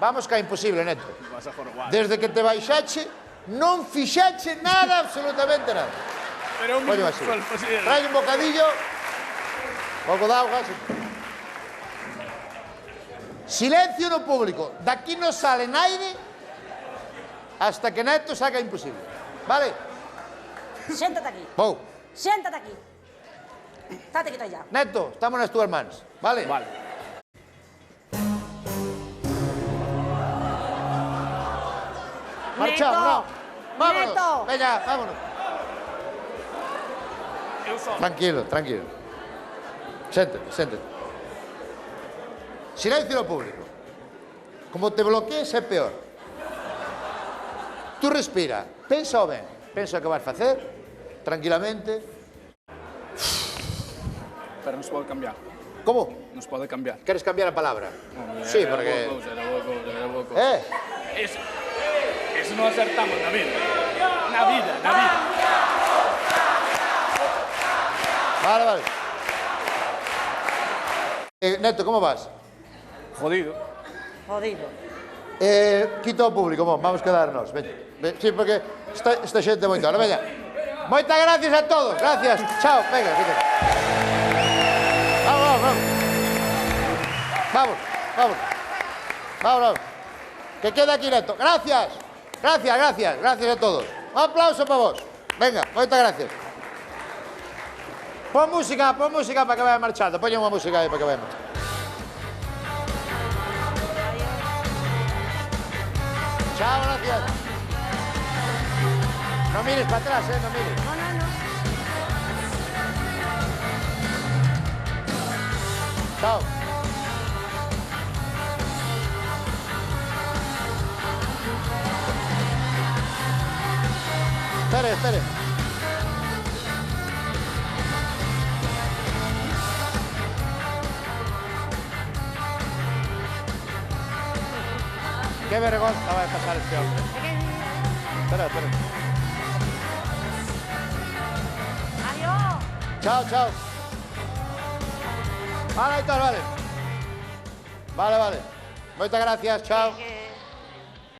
Vamos que é imposible, Neto. Desde que te baixache, non fixache nada, absolutamente nada. Pero un Coño, así. Trae un bocadillo, pouco de auga. Silencio no público. Daqui non sale naide hasta que Neto saca imposible. Vale? Siéntate aquí. Vou. Siéntate aquí. Estate quieto ya. Neto, estamos nas túas mans. Vale? Vale. Marchamos, Neto, no. Vámonos. Neto. Venga, vámonos. Eu só. Tranquilo, tranquilo. Séntate, séntate. Silencio no público. Como te bloquees é peor. Tú respira, pensa o ben. Pensa o que vas facer, tranquilamente. Pero non se pode cambiar. Como? Non se pode cambiar. Queres cambiar a palabra? Sí, porque... Era pouco. Eso non acertamos na vida. Na vida. Vale, vale. Neto, como vas? Jodido. Jodido. Quita o público, vamos quedarnos. Sí, porque esta xente moito. Ahora, veña. Moitas gracias a todos. Gracias. Chao. Venga, quita. Vamos. Que queda aquí Neto. Gracias a todos. Un aplauso para vos. Venga, moitas gracias. Pon música para que vaya marchando. Poña unha música aí para que vaya marchando. Chao, gracias. No mires para atrás, no mires. No. Chao. Espere. Qué vergüenza va a pasar este hombre. Espera. Adiós. Chao. Vale, Aitor, vale. Moitas gracias, chao.